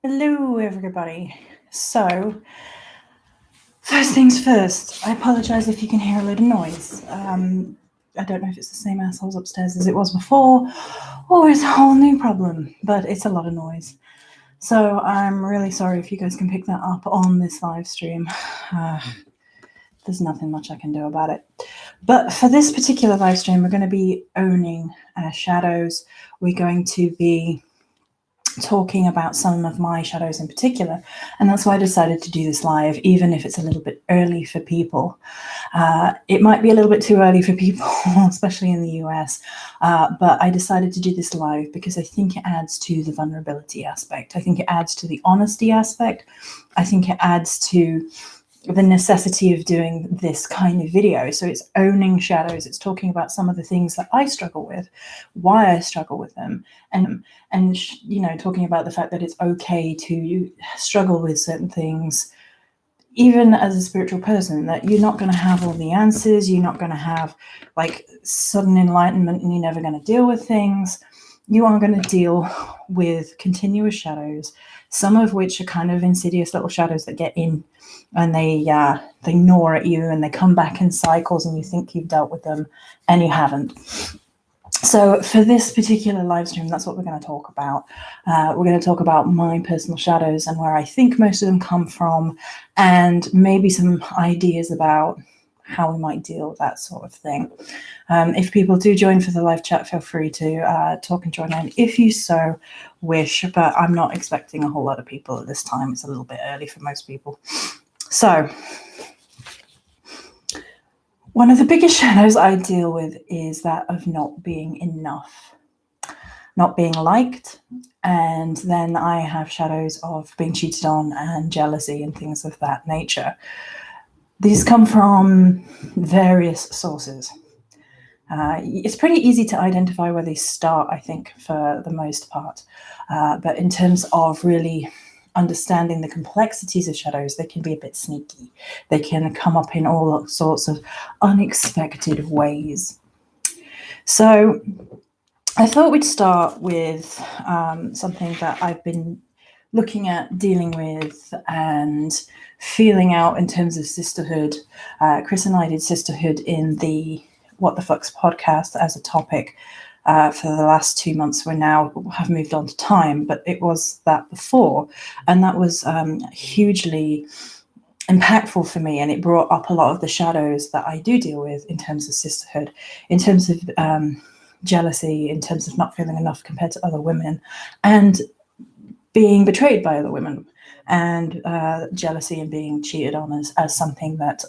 Hello, everybody. So, first things first, I apologise if you can hear a load of noise. I don't know if it's the same assholes upstairs as it was before, or it's a whole new problem, but it's a lot of noise. So, I'm really sorry if you guys can pick that up on this live stream. There's nothing much I can do about it. But for this particular live stream, we're going to be owning shadows. We're going to be talking about some of my shadows in particular, and that's why I decided to do this live, even if it's a little bit early for people. It might be a little bit too early for people, especially in the US, but I decided to do this live because I think it adds to the vulnerability aspect. I think it adds to the honesty aspect. I think it adds to the necessity of doing this kind of video. So it's owning shadows. It's talking about some of the things that I struggle with, why I struggle with them, and talking about the fact that it's okay to struggle with certain things, even as a spiritual person, that you're not going to have all the answers. You're not going to have like sudden enlightenment, and you're never going to deal with things. You are going to deal with continuous shadows, some of which are kind of insidious little shadows that get in and they gnaw at you and they come back in cycles and you think you've dealt with them and you haven't. So for this particular live stream, that's what we're going to talk about. We're going to talk about my personal shadows and where I think most of them come from, and maybe some ideas about how we might deal with that sort of thing. If people do join for the live chat, feel free to talk and join in if you so wish, but I'm not expecting a whole lot of people at this time. It's a little bit early for most people. So, one of the biggest shadows I deal with is that of not being enough, not being liked, and then I have shadows of being cheated on and jealousy and things of that nature. These come from various sources. It's pretty easy to identify where they start, I think, for the most part. But in terms of really understanding the complexities of shadows, they can be a bit sneaky. They can come up in all sorts of unexpected ways. So I thought we'd start with something that I've been looking at, dealing with, and feeling out in terms of sisterhood. Chris and I did sisterhood in the What the Fuck's podcast as a topic for the last 2 months. We now have moved on to time, but it was that before, and that was hugely impactful for me, and it brought up a lot of the shadows that I do deal with in terms of sisterhood, in terms of jealousy, in terms of not feeling enough compared to other women, and being betrayed by other women, and jealousy and being cheated on as something that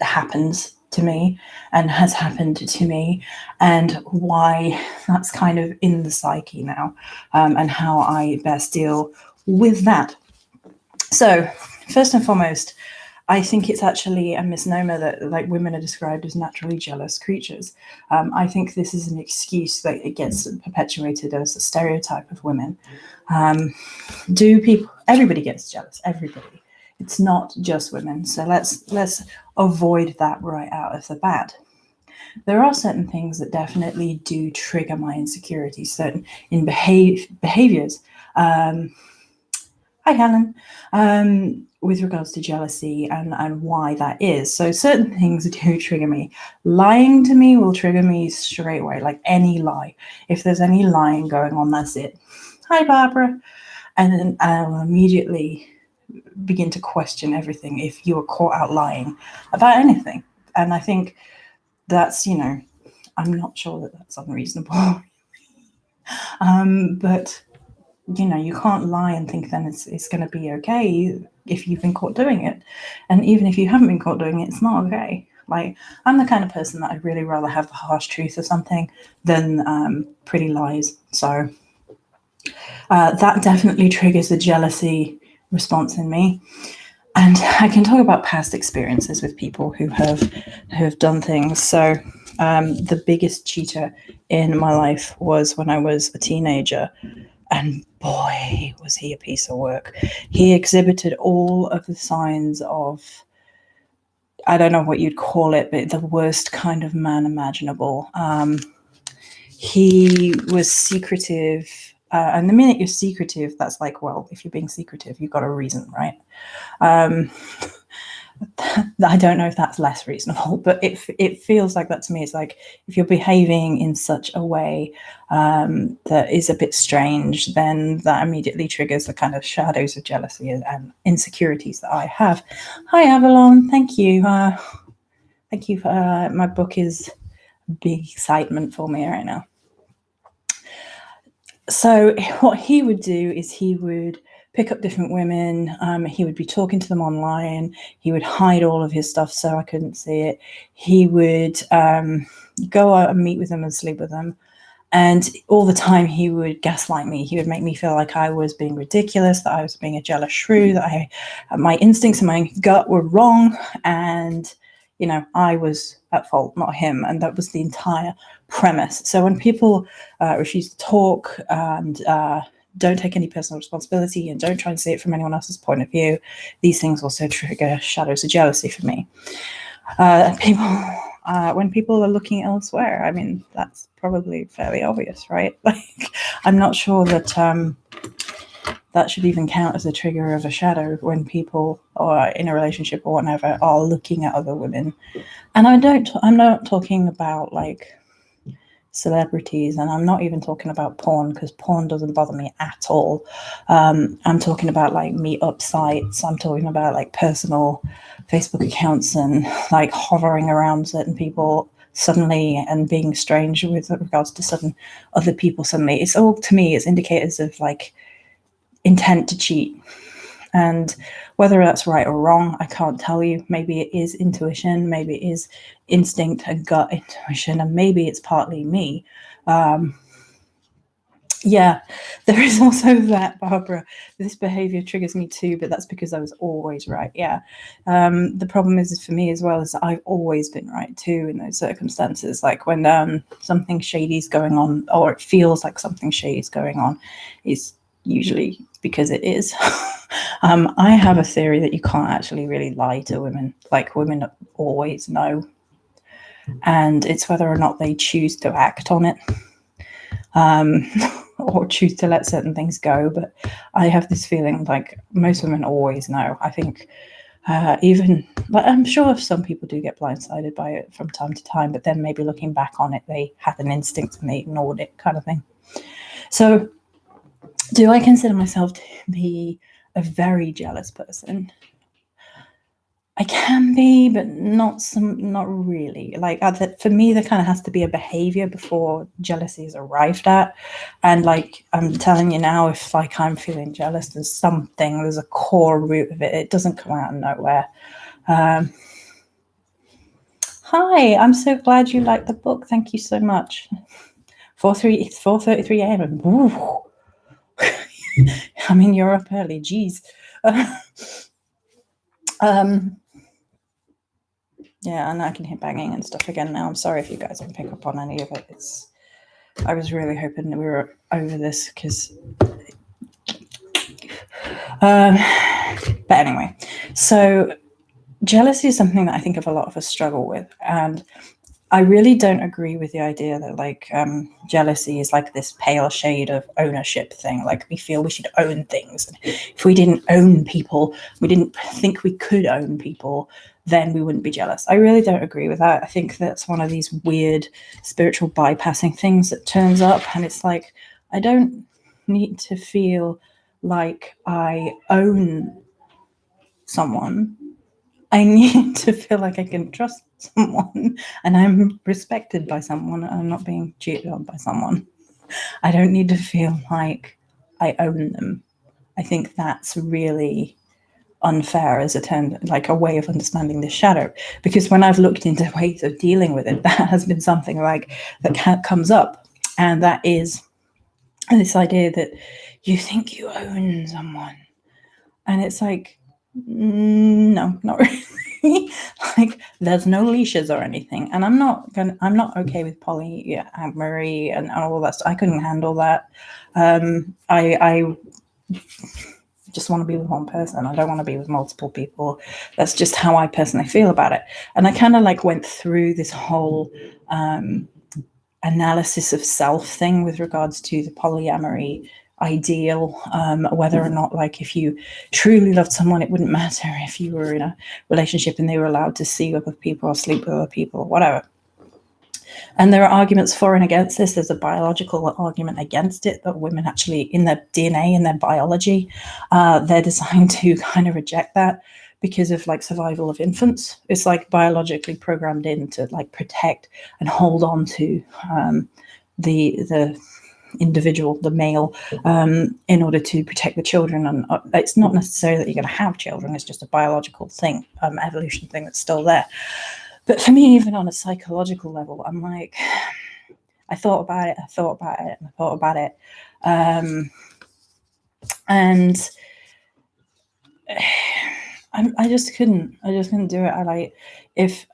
happens to me and has happened to me, and why that's kind of in the psyche now, and how I best deal with that. So first and foremost, I think it's actually a misnomer that like women are described as naturally jealous creatures. I think this is an excuse that it gets perpetuated as a stereotype of women. Everybody gets jealous, everybody. It's not just women. So let's avoid that right out of the bat. There are certain things that definitely do trigger my insecurities, certain in behaviors. Hi, Helen. With regards to jealousy and why that is. So certain things do trigger me. Lying to me will trigger me straight away, like any lie. If there's any lying going on, that's it. Hi, Barbara. And then I'll immediately begin to question everything if you are caught out lying about anything. And I think that's, I'm not sure that that's unreasonable. But you can't lie and think then it's going to be okay if you've been caught doing it. And even if you haven't been caught doing it, it's not okay. Like, I'm the kind of person that I'd really rather have the harsh truth or something than pretty lies. So that definitely triggers the jealousy response in me. And I can talk about past experiences with people who have done things. So the biggest cheater in my life was when I was a teenager. And boy, was he a piece of work. He exhibited all of the signs of, I don't know what you'd call it, but the worst kind of man imaginable. He was secretive And the minute you're secretive, that's like, well, if you're being secretive, you've got a reason, right? I don't know if that's less reasonable, but it feels like that to me. It's like if you're behaving in such a way that is a bit strange, then that immediately triggers the kind of shadows of jealousy and insecurities that I have. Hi, Avalon. Thank you. Thank you. My book is big excitement for me right now. So what he would do is he would pick up different women. He would be talking to them online. He would hide all of his stuff so I couldn't see it. He would go out and meet with them and sleep with them. And all the time he would gaslight me. He would make me feel like I was being ridiculous, that I was being a jealous shrew, that my instincts and my gut were wrong. And, you know, I was at fault, not him. And that was the entire premise. So when people refuse to talk and don't take any personal responsibility and don't try and see it from anyone else's point of view, these things also trigger shadows of jealousy for me. When people are looking elsewhere, I mean, that's probably fairly obvious, right? Like, I'm not sure that that should even count as a trigger of a shadow when people or in a relationship or whatever are looking at other women. And I'm not talking about like celebrities, and I'm not even talking about porn, because porn doesn't bother me at all. I'm talking about like meetup sites. I'm talking about like personal Facebook accounts and like hovering around certain people suddenly and being strange with regards to certain other people suddenly. It's all, to me, it's indicators of like intent to cheat. And whether that's right or wrong, I can't tell you. Maybe it is intuition, maybe it is instinct and gut intuition, and maybe it's partly me. Yeah, there is also that, Barbara. This behavior triggers me too, but that's because I was always right. Yeah. The problem is for me as well is that I've always been right too in those circumstances. Like when something shady is going on, or it feels like something shady is going on, is usually because it is. I have a theory that you can't actually really lie to women. Like, women always know, and it's whether or not they choose to act on it. Or choose to let certain things go. But I have this feeling like most women always know. I think even, but I'm sure some people do get blindsided by it from time to time, but then maybe looking back on it, they had an instinct and they ignored it, kind of thing. So do I consider myself to be a very jealous person? I can be, but not really. Like, for me, there kind of has to be a behavior before jealousy is arrived at. And like, I'm telling you now, if like I'm feeling jealous, there's a core root of it. It doesn't come out of nowhere. Hi, I'm so glad you liked the book. Thank you so much. It's 4:33 a.m. I'm in Europe early. Geez. Yeah, and I can hear banging and stuff again now. I'm sorry if you guys don't pick up on any of it. I was really hoping that we were over this, because but anyway, so jealousy is something that I think of a lot of us struggle with, and I really don't agree with the idea that like jealousy is like this pale shade of ownership thing. Like, we feel we should own things. And if we didn't own people, we didn't think we could own people, then we wouldn't be jealous. I really don't agree with that. I think that's one of these weird spiritual bypassing things that turns up, and it's like, I don't need to feel like I own someone. I need to feel like I can trust someone and I'm respected by someone and I'm not being cheated on by someone. I don't need to feel like I own them. I think that's really unfair as a term, like a way of understanding the shadow. Because when I've looked into ways of dealing with it, that has been something like that comes up. And that is this idea that you think you own someone. And it's like, no, not really. Like, there's no leashes or anything, and I'm not okay with polyamory and all that stuff. I couldn't handle that. I just want to be with one person. I don't want to be with multiple people. That's just how I personally feel about it. And I kind of like went through this whole analysis of self thing with regards to the polyamory ideal, whether or not, like, if you truly loved someone, it wouldn't matter if you were in a relationship and they were allowed to see other people or sleep with other people, whatever. And there are arguments for and against this. There's a biological argument against it, that women actually, in their DNA, in their biology, they're designed to kind of reject that because of like survival of infants. It's like biologically programmed in to like protect and hold on to the individual, the male, in order to protect the children. And it's not necessarily that you're going to have children, it's just a biological thing, evolution thing that's still there. But for me, even on a psychological level, I'm like, I thought about it, and I just couldn't do it.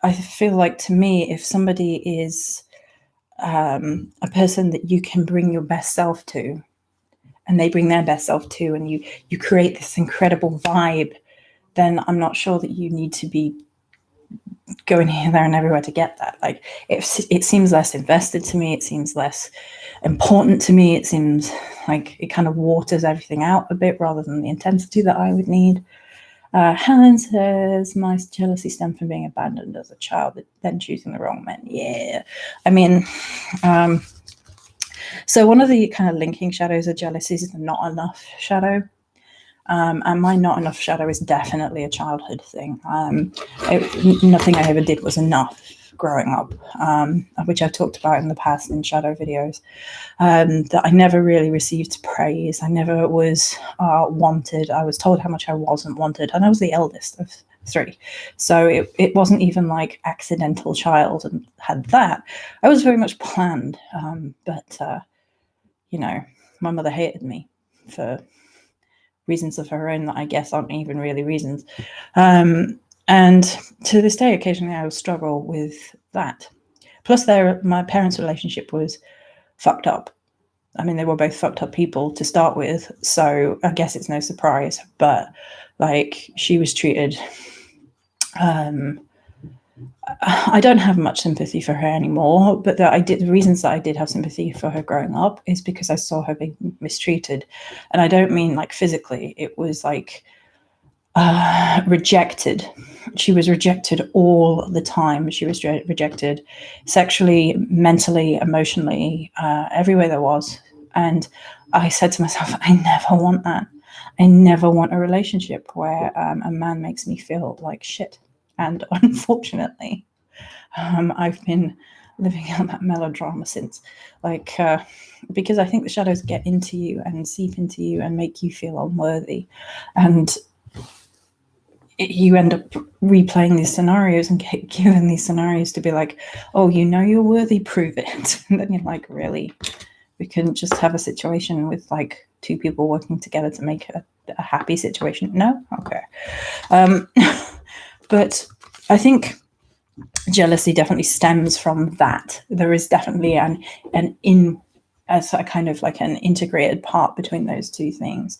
I feel like, to me, if somebody is a person that you can bring your best self to, and they bring their best self to, and you create this incredible vibe, then I'm not sure that you need to be going here, there, and everywhere to get that. Like, it seems less invested to me. It seems less important to me. It seems like it kind of waters everything out a bit rather than the intensity that I would need. Helen says, my jealousy stemmed from being abandoned as a child, then choosing the wrong men. Yeah. I mean, so one of the kind of linking shadows of jealousy is the not enough shadow. And my not enough shadow is definitely a childhood thing. Nothing I ever did was enough growing up, which I've talked about in the past in shadow videos, that I never really received praise. I never was wanted. I was told how much I wasn't wanted, and I was the eldest of 3. So it wasn't even like accidental child and had that. I was very much planned, but my mother hated me for reasons of her own that I guess aren't even really reasons. And to this day, occasionally I will struggle with that. Plus, my parents' relationship was fucked up. I mean, they were both fucked up people to start with, so I guess it's no surprise. But like, she was treated. I don't have much sympathy for her anymore, but the reasons that I did have sympathy for her growing up is because I saw her being mistreated. And I don't mean like physically, it was like rejected. She was rejected all the time. She was rejected sexually, mentally, emotionally, everywhere there was. And I said to myself, I never want that. I never want a relationship where a man makes me feel like shit. And unfortunately, I've been living out that melodrama since, because I think the shadows get into you and seep into you and make you feel unworthy. And you end up replaying these scenarios and get given these scenarios to be like, oh, you're worthy, prove it. And then you're like, really? We couldn't just have a situation with like 2 people working together to make a happy situation? No? Okay. But I think jealousy definitely stems from that. There is definitely a kind of like an integrated part between those 2 things.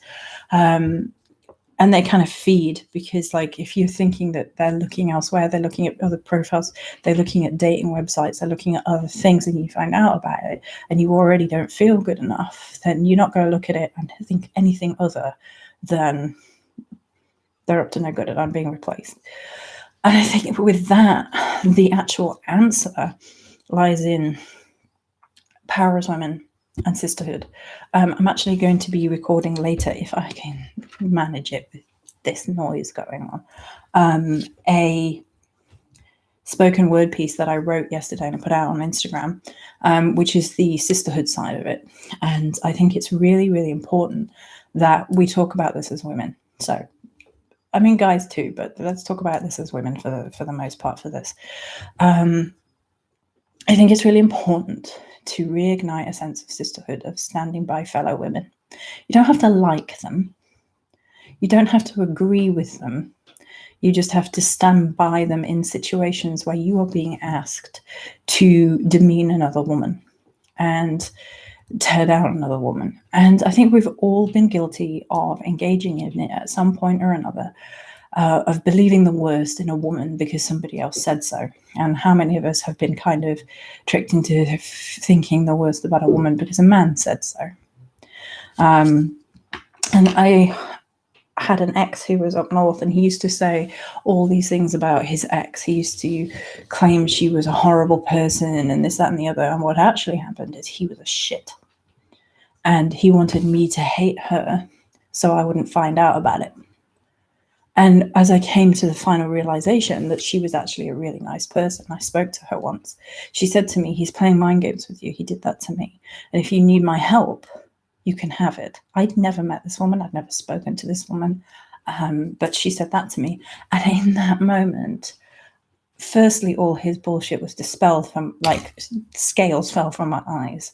And they kind of feed, because like, if you're thinking that they're looking elsewhere, they're looking at other profiles, they're looking at dating websites, they're looking at other things, and you find out about it and you already don't feel good enough, then you're not going to look at it and think anything other than they're up to no good and I'm being replaced. And I think with that, the actual answer lies in power as women and sisterhood. I'm actually going to be recording later, if I can manage it with this noise going on, a spoken word piece that I wrote yesterday and I put out on Instagram, which is the sisterhood side of it. And I think it's really, really important that we talk about this as women. So, I mean, guys too, but let's talk about this as women for the most part for this. I think it's really important to reignite a sense of sisterhood, of standing by fellow women. You don't have to like them. You don't have to agree with them. You just have to stand by them in situations where you are being asked to demean another woman and tear down another woman. And I think we've all been guilty of engaging in it at some point or another. of believing the worst in a woman because somebody else said so. And how many of us have been kind of tricked into thinking the worst about a woman because a man said so. And I had an ex who was up north, and he used to say all these things about his ex. He used to claim she was a horrible person and this, that, and the other. And what actually happened is he was a shit. And he wanted me to hate her so I wouldn't find out about it. And as I came to the final realization that she was actually a really nice person, I spoke to her once. She said to me, he's playing mind games with you. He did that to me. And if you need my help, you can have it. I'd never met this woman. I'd never spoken to this woman. But she said that to me. And in that moment, firstly, all his bullshit was dispelled from, like, scales fell from my eyes.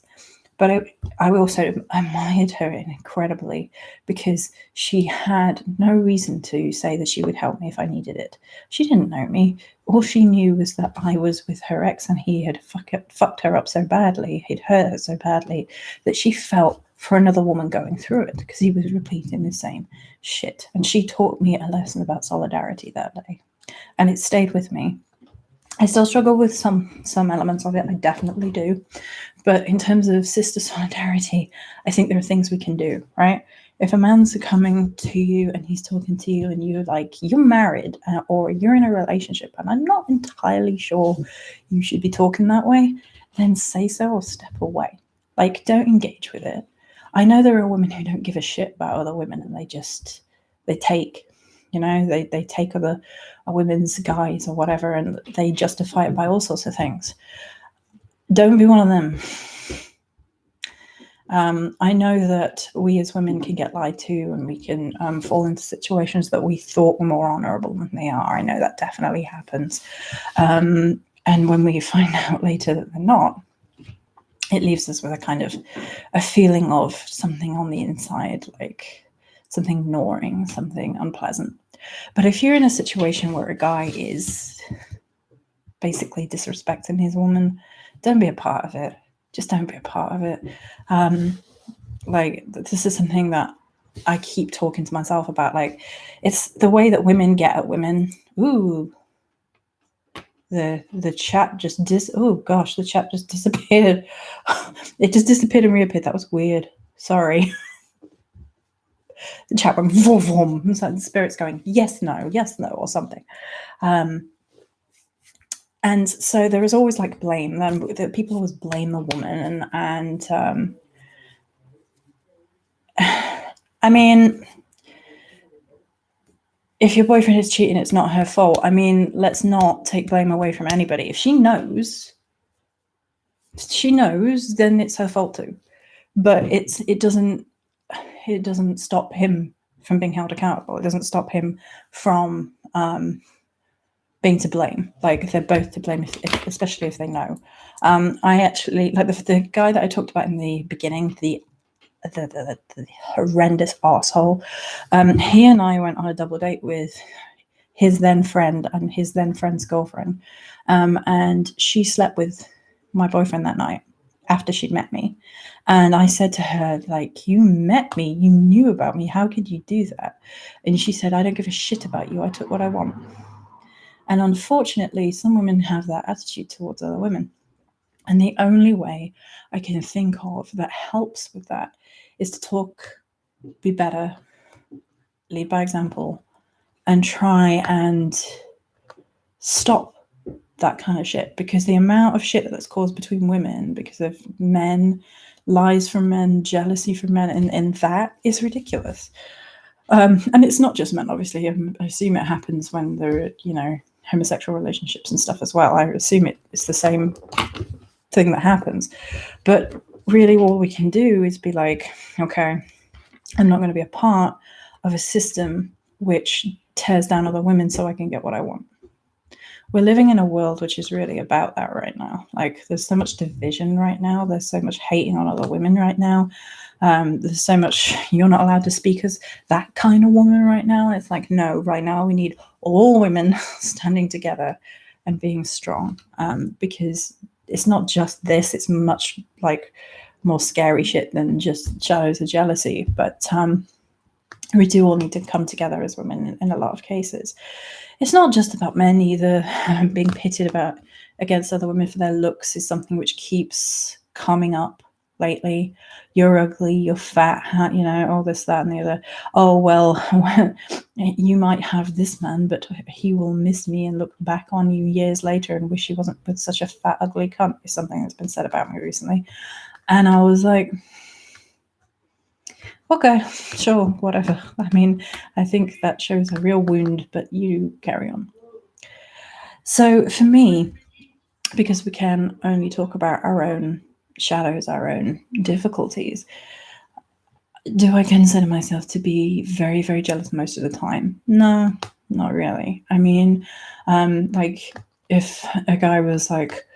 But I also admired her incredibly because she had no reason to say that she would help me if I needed it. She didn't know me. All she knew was that I was with her ex and he had fucked her up so badly, he'd hurt her so badly, that she felt for another woman going through it because he was repeating the same shit. And she taught me a lesson about solidarity that day. And it stayed with me. I still struggle with some elements of it. I definitely do. But in terms of sister solidarity, I think there are things we can do, right? If a man's coming to you and he's talking to you and you're like, you're married or you're in a relationship and I'm not entirely sure you should be talking that way, then say so or step away. Like, don't engage with it. I know there are women who don't give a shit about other women and they take, they take other women's guys or whatever and they justify it by all sorts of things. Don't be one of them. I know that we as women can get lied to and we can fall into situations that we thought were more honorable than they are. I know that definitely happens. And when we find out later that they're not, it leaves us with a kind of a feeling of something on the inside, like something gnawing, something unpleasant. But if you're in a situation where a guy is basically disrespecting his woman, don't be a part of it. Just don't be a part of it. Like, this is something that I keep talking to myself about. Like, it's the way that women get at women. Ooh, the chat just the chat just disappeared. It just disappeared and reappeared. That was weird. Sorry. The chat went vroom, vroom. It's like the spirit's going yes, no, or something. And so there is always like blame. That people always blame the woman, and I mean, if your boyfriend is cheating, it's not her fault. I mean, let's not take blame away from anybody. If she knows, then it's her fault too. But it doesn't stop him from being held accountable. It doesn't stop him from being to blame. Like, they're both to blame, especially if they know. I actually, like the guy that I talked about in the beginning, the horrendous asshole. He and I went on a double date with his then friend and his then friend's girlfriend. And she slept with my boyfriend that night after she'd met me. And I said to her, like, you met me, you knew about me, how could you do that? And she said, I don't give a shit about you, I took what I want. And unfortunately, some women have that attitude towards other women. And the only way I can think of that helps with that is to talk, be better, lead by example, and try and stop that kind of shit. Because the amount of shit that's caused between women because of men, lies from men, jealousy from men, and that is ridiculous. And it's not just men, obviously. I assume it happens when there are, homosexual relationships and stuff as well. I assume it's the same thing that happens. But really all we can do is be like, okay, I'm not going to be a part of a system which tears down other women so I can get what I want. We're living in a world which is really about that right now. Like, there's so much division right now. There's so much hating on other women right now. There's so much, you're not allowed to speak as that kind of woman right now. And it's like, no, right now we need all women standing together and being strong, because it's not just this, it's much like more scary shit than just shadows of jealousy. But we do all need to come together as women in a lot of cases. It's not just about men either. Being pitted against other women for their looks is something which keeps coming up lately. You're ugly, you're fat, all this, that, and the other. Oh, well, you might have this man, but he will miss me and look back on you years later and wish he wasn't with such a fat, ugly cunt, is something that's been said about me recently. And I was like, okay, sure, whatever. I mean, I think that shows a real wound, but you carry on. So for me, because we can only talk about our own shadows, our own difficulties, do I consider myself to be very, very jealous most of the time? No, not really. I mean, like if a guy was like,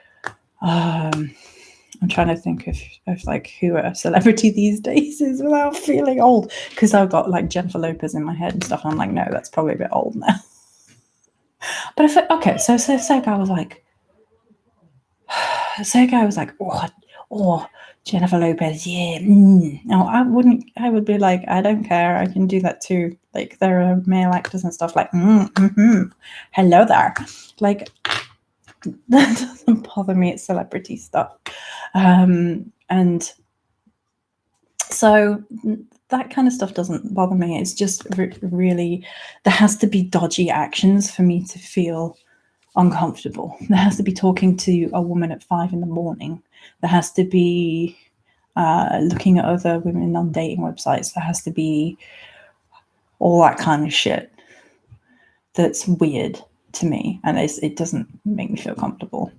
I'm trying to think of like who a celebrity these days is without feeling old, because I've got like Jennifer Lopez in my head and stuff. And I'm like, no, that's probably a bit old now. But so say a guy was like, oh, Jennifer Lopez, yeah. No, I wouldn't. I would be like, I don't care. I can do that too. Like there are male actors and stuff like, hello there. Like that doesn't bother me. It's celebrity stuff. And so that kind of stuff doesn't bother me. It's just really, there has to be dodgy actions for me to feel uncomfortable. There has to be talking to a woman at 5 a.m. There has to be looking at other women on dating websites. There has to be all that kind of shit that's weird to me, and it doesn't make me feel comfortable.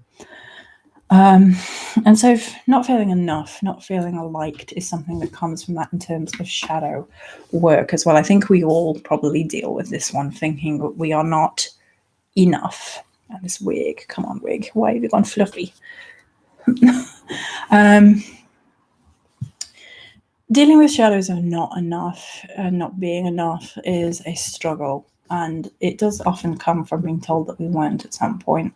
And so not feeling enough, not feeling liked is something that comes from that in terms of shadow work as well. I think we all probably deal with this one, thinking that we are not enough. And this wig, come on, wig, why have you gone fluffy? Dealing with shadows of not enough and not being enough is a struggle. And it does often come from being told that we weren't at some point.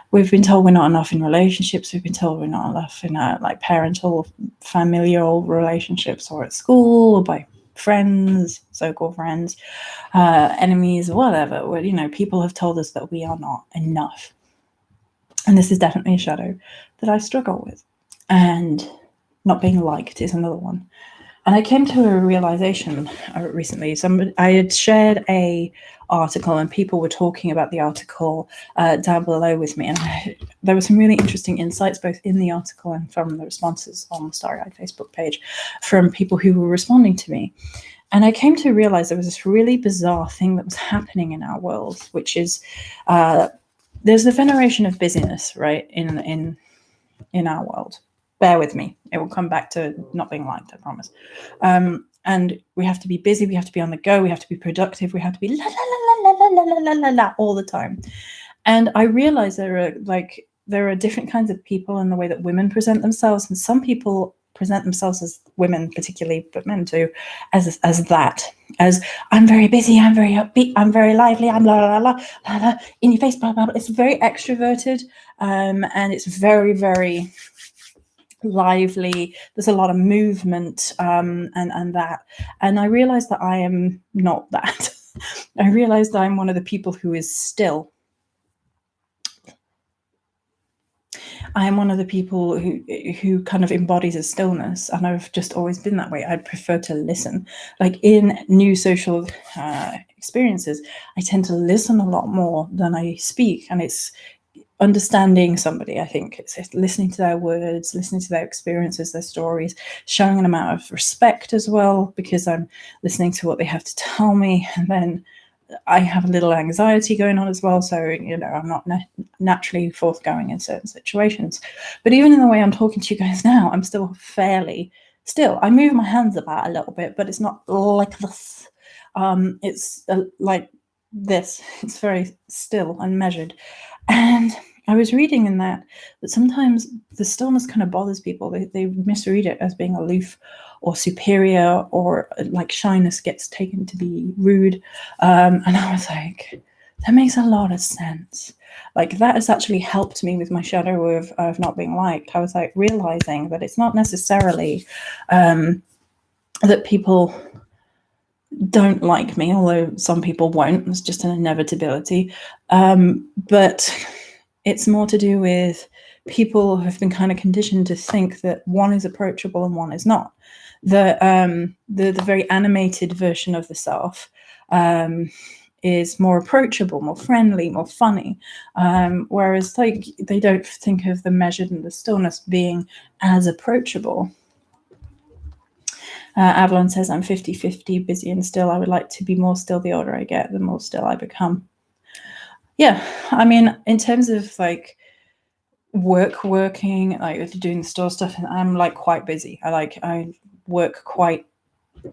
We've been told we're not enough in relationships. We've been told we're not enough in like parental, familial relationships, or at school, or by friends, so-called friends, enemies, whatever. People have told us that we are not enough. And this is definitely a shadow that I struggle with. And not being liked is another one. And I came to a realization recently. I had shared a article, and people were talking about the article down below with me. And there were some really interesting insights, both in the article and from the responses on the Starry Eyed Facebook page, from people who were responding to me. And I came to realize there was this really bizarre thing that was happening in our world, which is there's the veneration of busyness, right, in our world. Bear with me. It will come back to not being liked, I promise. And we have to be busy. We have to be on the go. We have to be productive. We have to be la, la, la, la, la, la, la, la, la, all the time. And I realize there are different kinds of people in the way that women present themselves. And some people present themselves as women, particularly, but men too, as I'm very busy, I'm very upbeat, I'm very lively, I'm la la la la la, in your face, blah blah blah. It's very extroverted, and it's very, very lively. There's a lot of movement, and that. And I realized that I am not that. I realized I'm one of the people who is still. I am one of the people who kind of embodies a stillness, and I've just always been that way. I'd prefer to listen. Like in new social experiences, I tend to listen a lot more than I speak, and it's understanding somebody. I think it's listening to their words, listening to their experiences, their stories, showing an amount of respect as well, because I'm listening to what they have to tell me, and then I have a little anxiety going on as well, so I'm not naturally forthgoing in certain situations. But even in the way I'm talking to you guys now, I'm still fairly still. I move my hands about a little bit, but it's not like this. It's like this. It's very still and measured. And I was reading in that sometimes the stillness kind of bothers people. They misread it as being aloof or superior, or like shyness gets taken to be rude. And I was like, that makes a lot of sense. Like that has actually helped me with my shadow of not being liked. I was like realizing that it's not necessarily that people don't like me, although some people won't. It's just an inevitability. But it's more to do with people have been kind of conditioned to think that one is approachable and one is not. The very animated version of the self is more approachable, more friendly, more funny. Whereas like they don't think of the measured and the stillness being as approachable. Avalon says, I'm 50-50, busy and still. I would like to be more still. The older I get, the more still I become. Yeah, I mean, in terms of like working, like doing the store stuff, and I'm like quite busy. I work quite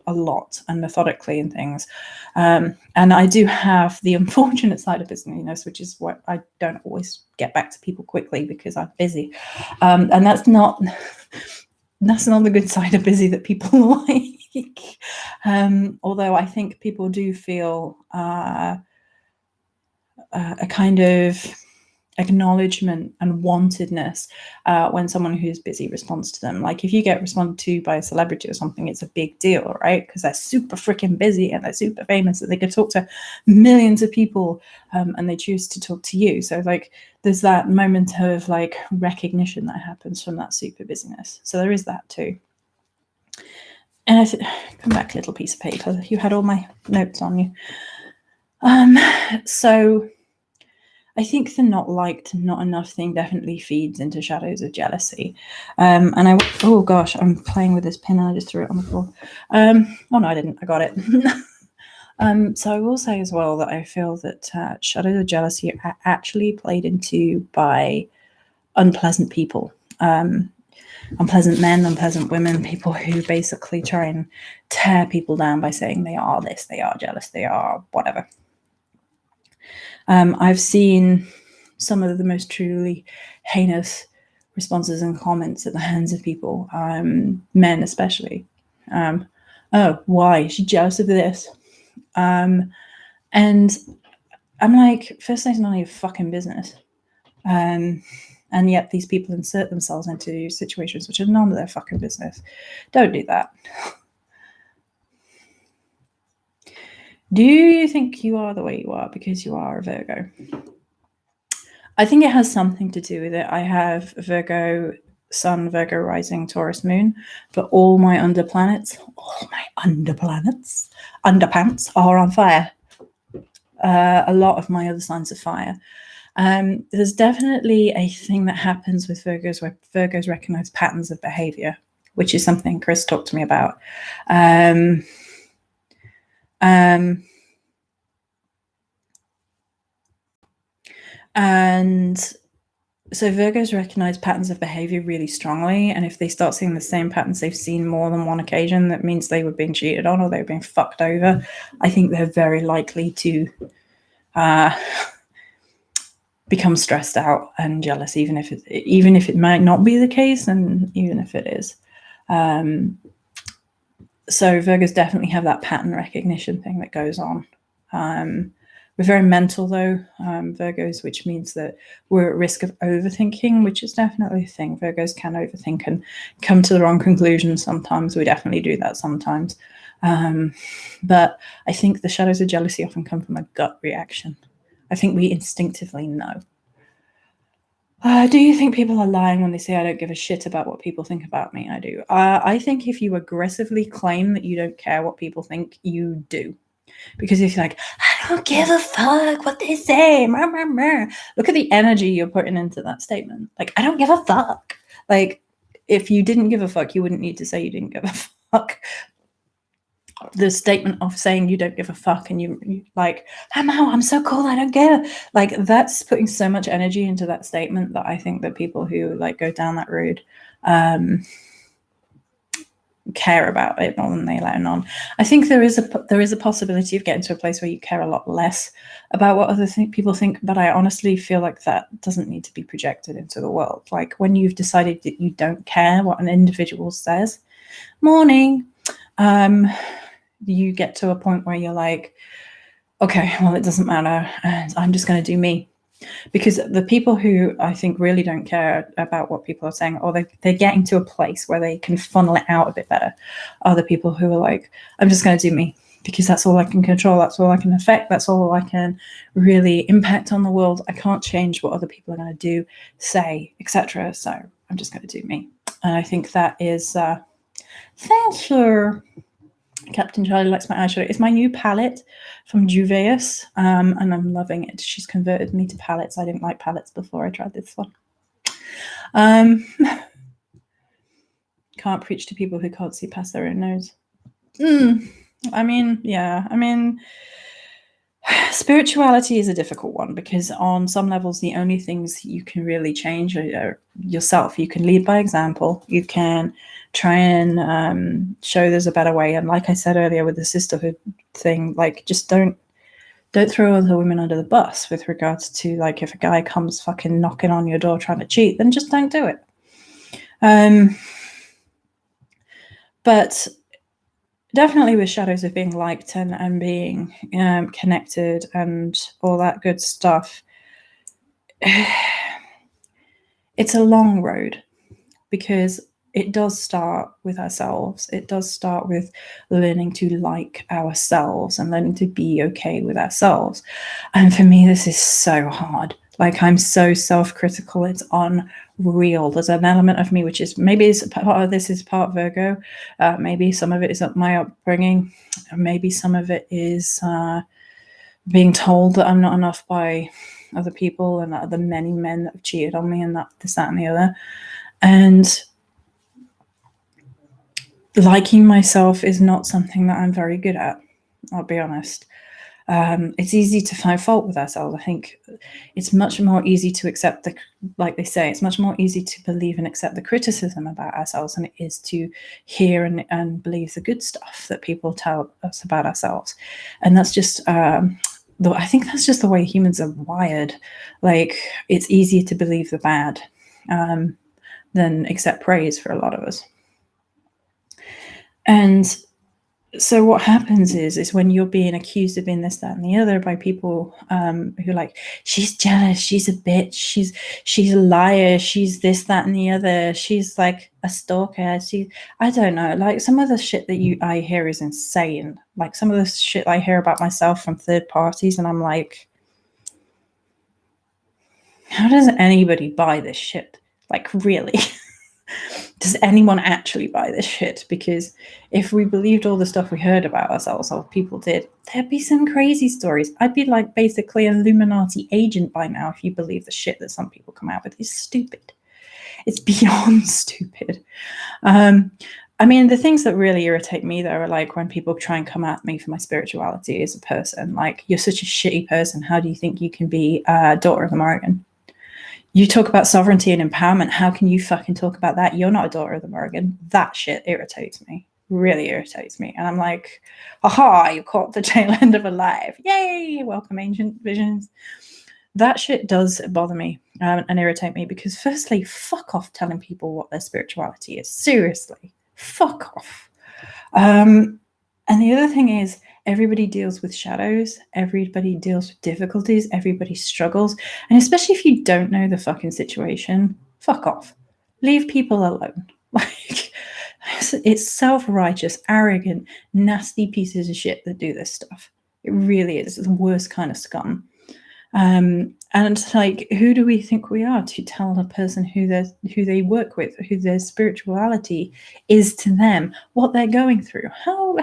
a lot and methodically and things. And I do have the unfortunate side of business, which is what I don't always get back to people quickly because I'm busy. And that's not the good side of busy that people like. Although I think people do feel a kind of acknowledgement and wantedness when someone who's busy responds to them. Like if you get responded to by a celebrity or something, it's a big deal, right? Because they're super freaking busy and they're super famous and they can talk to millions of people, and they choose to talk to you. So like there's that moment of like recognition that happens from that super busyness. So there is that too. And come back, little piece of paper. You had all my notes on you. So I think the not liked, not enough thing definitely feeds into shadows of jealousy. Oh gosh, I'm playing with this pin and I just threw it on the floor. Oh no, I didn't. I got it. So I will say as well that I feel that shadows of jealousy are actually played into by unpleasant people. Unpleasant men, unpleasant women, people who basically try and tear people down by saying they are this, they are jealous, they are whatever. I've seen some of the most truly heinous responses and comments at the hands of people, men especially. Oh, why? Is she jealous of this? And I'm like, first thing, it's none of your fucking business. And yet these people insert themselves into situations which are none of their fucking business. Don't do that. Do you think you are the way you are because you are a Virgo? I think it has something to do with it. I have Virgo Sun, Virgo Rising, Taurus Moon, but all my underplanets underpants are on fire. A lot of my other signs are fire. There's definitely a thing that happens with Virgos where Virgos recognize patterns of behavior, which is something Chris talked to me about. And so Virgos recognize patterns of behavior really strongly, and if they start seeing the same patterns they've seen more than one occasion, that means they were being cheated on or they were being fucked over. I think they're very likely to become stressed out and jealous, even if it might not be the case, and even if it is. So Virgos definitely have that pattern recognition thing that goes on. We're very mental though, Virgos, which means that we're at risk of overthinking, which is definitely a thing. Virgos can overthink and come to the wrong conclusions sometimes. We definitely do that sometimes. But I think the shadows of jealousy often come from a gut reaction. I think we instinctively know. Do you think people are lying when they say I don't give a shit about what people think about me? I do. I think if you aggressively claim that you don't care what people think, you do. Because if you're like, I don't give a fuck what they say, look at the energy you're putting into that statement. Like, I don't give a fuck. Like, if you didn't give a fuck, you wouldn't need to say you didn't give a fuck. The statement of saying you don't give a fuck and you like, I'm so cool, I don't care. Like, that's putting so much energy into that statement that I think that people who like go down that road care about it more than they let on. I think there is a possibility of getting to a place where you care a lot less about what other people think, but I honestly feel like that doesn't need to be projected into the world. Like, when you've decided that you don't care what an individual says, morning, you get to a point where you're like, okay, well, it doesn't matter, and I'm just going to do me. Because the people who I think really don't care about what people are saying, or they're getting to a place where they can funnel it out a bit better, are the people who are like, I'm just going to do me. because that's all I can control, that's all I can affect, that's all I can really impact on the world. I can't change what other people are going to do, say, etc. So I'm just going to do me. And I think that is, thank you. Captain Charlie Likes My Eyeshadow. It's my new palette from Juvia's, and I'm loving it. She's converted me to palettes. I didn't like palettes before I tried this one. Can't preach to people who can't see past their own nose. I mean, yeah. I mean, spirituality is a difficult one because on some levels, the only things you can really change are yourself. You can lead by example. You can try and show there's a better way. And like I said earlier with the sisterhood thing, like just don't throw other women under the bus with regards to, like, if a guy comes fucking knocking on your door trying to cheat, then just don't do it. But definitely with shadows of being liked and being connected and all that good stuff, it's a long road because it does start with ourselves. It does start with learning to like ourselves and learning to be okay with ourselves. And for me, this is so hard. Like, I'm so self-critical. It's unreal. There's an element of me which is, maybe it's part of this is part Virgo. Maybe some of it is my upbringing. Maybe some of it is being told that I'm not enough by other people and the many men that have cheated on me and that, this, that, and the other. And liking myself is not something that I'm very good at, I'll be honest. It's easy to find fault with ourselves. I think it's much more easy to accept like they say, it's much more easy to believe and accept the criticism about ourselves than it is to hear and believe the good stuff that people tell us about ourselves. And that's just, I think that's just the way humans are wired. Like, it's easier to believe the bad than accept praise for a lot of us. And so what happens is when you're being accused of being this, that, and the other by people who like, she's jealous, she's a bitch, she's a liar, she's this, that, and the other, she's like a stalker, I don't know, like some of the shit that I hear is insane. Like some of the shit I hear about myself from third parties, and I'm like, how does anybody buy this shit? Like, really? Does anyone actually buy this shit? Because if we believed all the stuff we heard about ourselves or people did, there'd be some crazy stories. I'd be like basically an Illuminati agent by now if you believe the shit that some people come out with. It's stupid. It's beyond stupid. I mean, the things that really irritate me, though, are like when people try and come at me for my spirituality as a person. Like, you're such a shitty person. How do you think you can be a daughter of the Morrigan? You talk about sovereignty and empowerment. How can you fucking talk about that? You're not a daughter of the Morrigan. That shit irritates me. Really irritates me. And I'm like, aha, you caught the tail end of a life. Yay, welcome ancient visions. That shit does bother me and irritate me because, firstly, fuck off telling people what their spirituality is. Seriously, fuck off. And the other thing is, everybody deals with shadows. Everybody deals with difficulties. Everybody struggles. And especially if you don't know the fucking situation, fuck off. Leave people alone. Like, it's self-righteous, arrogant, nasty pieces of shit that do this stuff. It really is. It's the worst kind of scum. And like, who do we think we are to tell a person who they work with, who their spirituality is to them, what they're going through? How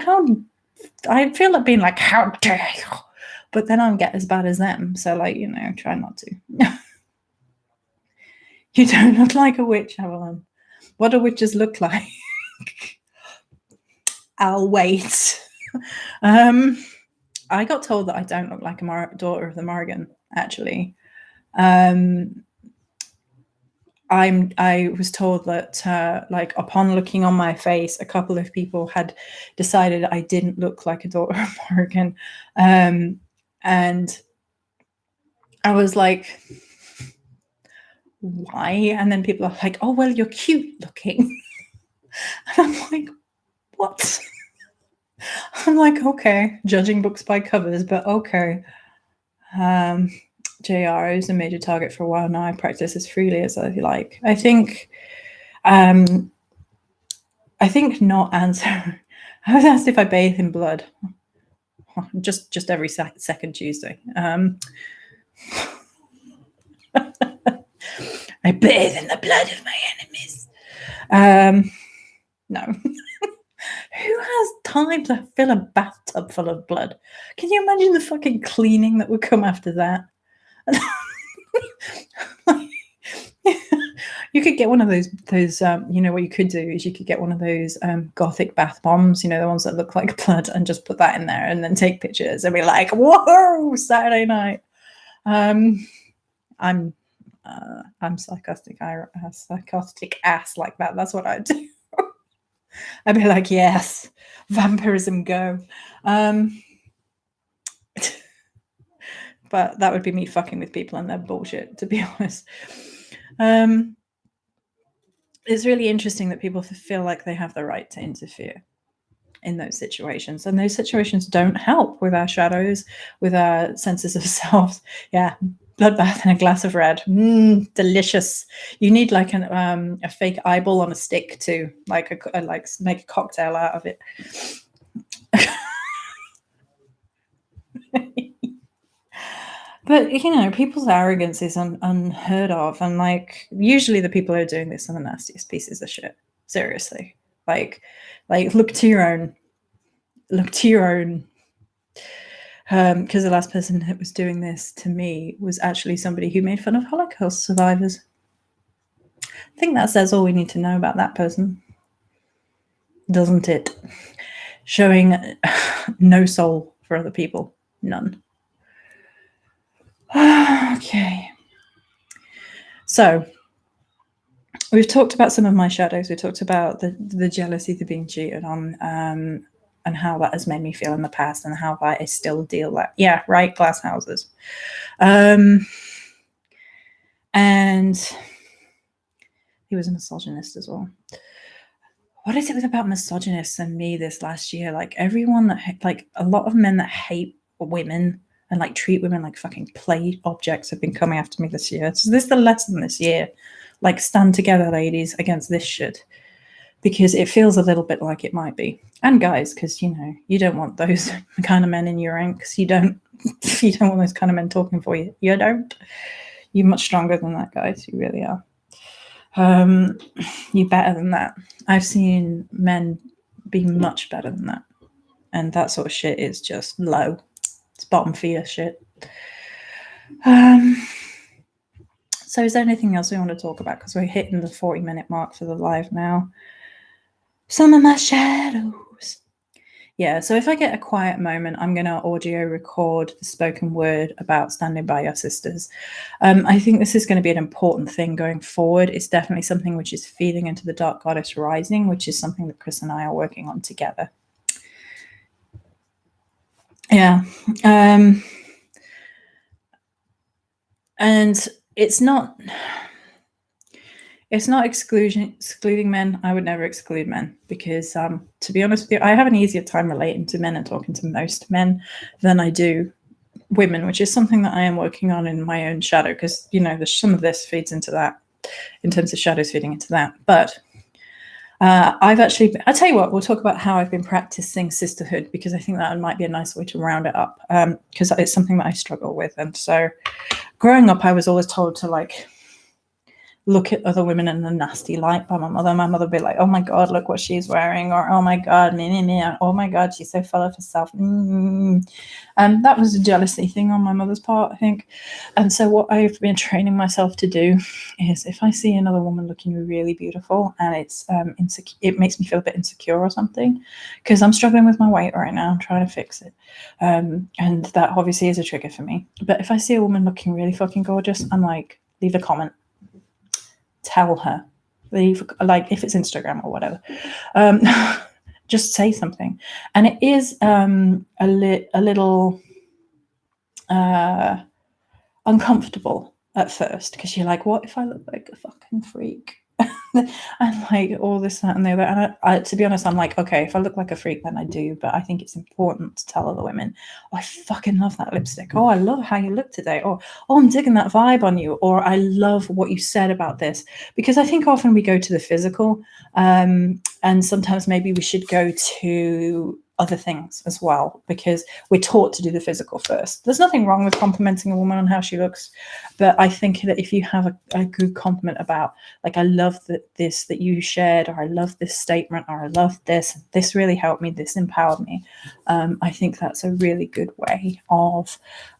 I feel like being like, how dare you? But then I'll get as bad as them. So, like, you know, try not to. You don't look like a witch, Evelyn. What do witches look like? I'll wait. I got told that I don't look like a daughter of the Morrigan, actually. I was told that, like, upon looking on my face, a couple of people had decided I didn't look like a daughter of Morrigan. And I was like, why? And then people are like, oh, well, you're cute looking. And I'm like, what? I'm like, okay, judging books by covers, but okay. JR is a major target for a while now. I practice as freely as I like. I think not answer. I was asked if I bathe in blood. just every second Tuesday. I bathe in the blood of my enemies. No. Who has time to fill a bathtub full of blood? Can you imagine the fucking cleaning that would come after that? You could get one of those you know, what you could do is you could get one of those gothic bath bombs, you know, the ones that look like blood, and just put that in there and then take pictures and be like, whoa, Saturday night. I'm sarcastic ass like that. That's what I do. I'd be like, yes, vampirism, go. But that would be me fucking with people and their bullshit, to be honest. It's really interesting that people feel like they have the right to interfere in those situations, and those situations don't help with our shadows, with our senses of self. Yeah, bloodbath and a glass of red, delicious. You need like a fake eyeball on a stick to like make a cocktail out of it. But, you know, people's arrogance is unheard of. And, like, usually the people who are doing this are the nastiest pieces of shit. Seriously. Like look to your own. Because the last person that was doing this to me was actually somebody who made fun of Holocaust survivors. I think that says all we need to know about that person. Doesn't it? Showing no soul for other people. None. Okay. So we've talked about some of my shadows. We talked about the jealousy, the being cheated on, and how that has made me feel in the past, and how that is still a deal that, yeah, right, glass houses. And he was a misogynist as well. What is it about misogynists and me this last year? Like, everyone that, like, a lot of men that hate women and like treat women like fucking play objects have been coming after me this year. So this is the lesson this year. Like, stand together, ladies, against this shit. Because it feels a little bit like it might be. And guys, because, you know, you don't want those kind of men in your ranks. You don't want those kind of men talking for you. You don't. You're much stronger than that, guys. You really are. You're better than that. I've seen men be much better than that. And that sort of shit is just low. It's bottom feeder shit. So is there anything else we want to talk about? Because we're hitting the 40-minute mark for the live now. Some of my shadows. Yeah, so if I get a quiet moment, I'm going to audio record the spoken word about standing by your sisters. I think this is going to be an important thing going forward. It's definitely something which is feeding into the Dark Goddess Rising, which is something that Chris and I are working on together. Yeah. And it's not excluding men. I would never exclude men because, to be honest with you, I have an easier time relating to men and talking to most men than I do women, which is something that I am working on in my own shadow, because, you know, some of this feeds into that in terms of shadows feeding into that. But I'll tell you what, we'll talk about how I've been practicing sisterhood, because I think that might be a nice way to round it up, because it's something that I struggle with. And so growing up, I was always told to, like, look at other women in a nasty light by my mother. My mother would be like, oh my God, look what she's wearing. Or, oh my God, oh my God, she's so full of herself. That was a jealousy thing on my mother's part, I think. And so what I've been training myself to do is, if I see another woman looking really beautiful and it's it makes me feel a bit insecure or something, because I'm struggling with my weight right now, I'm trying to fix it. And that obviously is a trigger for me. But if I see a woman looking really fucking gorgeous, I'm like, leave a comment. Tell her, like, if it's Instagram or whatever, just say something. And it is a little uncomfortable at first, because you're like, what if I look like a fucking freak? And like all this, that, and the other. And I, to be honest, I'm like, okay, if I look like a freak, then I do. But I think it's important to tell other women, oh, I fucking love that lipstick. Oh, I love how you look today. Or, oh, I'm digging that vibe on you. Or, I love what you said about this. Because I think often we go to the physical, and sometimes maybe we should go to other things as well, because we're taught to do the physical first. There's nothing wrong with complimenting a woman on how she looks, but I think that if you have a good compliment about, like, I love that you shared, or I love this statement, or I love this really helped me, this empowered me, I think that's a really good way of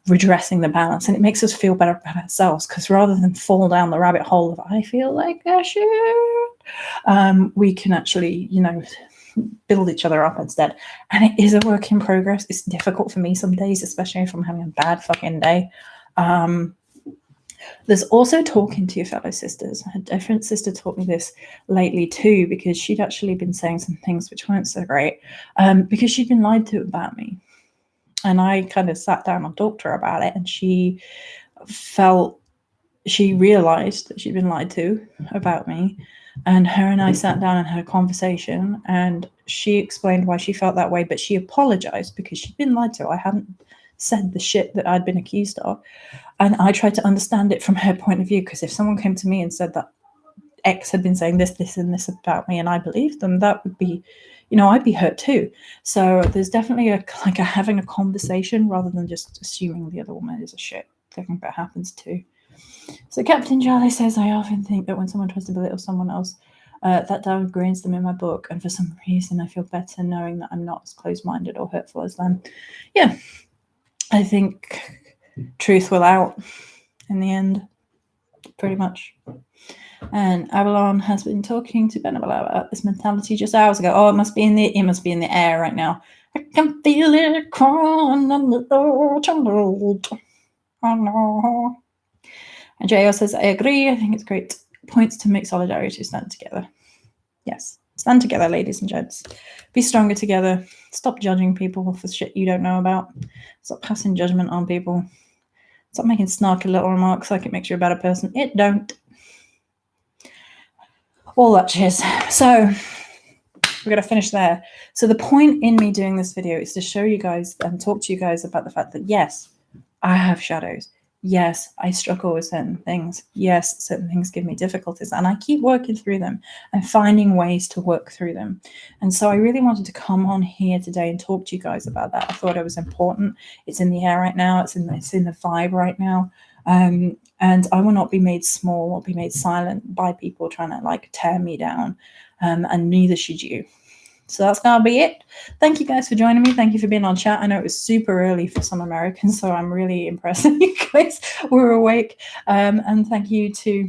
redressing the balance, and it makes us feel better about ourselves, because rather than fall down the rabbit hole of I feel like I should, we can actually, build each other up instead. And it is a work in progress. It's difficult for me some days, especially if I'm having a bad fucking day. There's also talking to your fellow sisters. A different sister taught me this lately too, because she'd actually been saying some things which weren't so great, because she'd been lied to about me. And I kind of sat down and talked to her about it, and she realized that she'd been lied to about me. And her and I sat down and had a conversation, and she explained why she felt that way, but she apologized because she'd been lied to. I hadn't said the shit that I'd been accused of. And I tried to understand it from her point of view, because if someone came to me and said that X had been saying this, and this about me, and I believed them, that would be, I'd be hurt too. So there's definitely having a conversation rather than just assuming the other woman is a shit. I think that happens too. So Captain Charlie says, I often think that when someone tries to belittle someone else, that downgrades them in my book, and for some reason I feel better knowing that I'm not as close-minded or hurtful as them. Yeah, I think truth will out in the end, pretty much. And Avalon has been talking to Benabala about this mentality just hours ago. Oh, it must be in the air right now. I can feel it crawling on the child. Oh no. And JO says, I agree. I think it's great points to make solidarity, stand together. Yes, stand together, ladies and gents. Be stronger together. Stop judging people for shit you don't know about. Stop passing judgment on people. Stop making snarky little remarks like it makes you a better person. It don't. All that cheers. So we're going to finish there. So the point in me doing this video is to show you guys and talk to you guys about the fact that, yes, I have shadows. Yes, I struggle with certain things. Yes, certain things give me difficulties, and I keep working through them and finding ways to work through them. And so I really wanted to come on here today and talk to you guys about that. I thought it was important. It's in the air right now. It's in the vibe right now. And I will not be made small or be made silent by people trying to tear me down. And neither should you. So that's going to be it. Thank you guys for joining me. Thank you for being on chat. I know it was super early for some Americans, so I'm really impressed that you guys were awake. And thank you to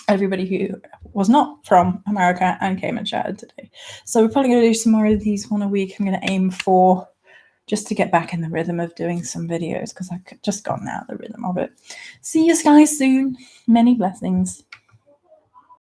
everybody who was not from America and came and chatted today. So we're probably going to do some more of these one a week. I'm going to aim for just to get back in the rhythm of doing some videos, because I've just gotten out of the rhythm of it. See you guys soon. Many blessings.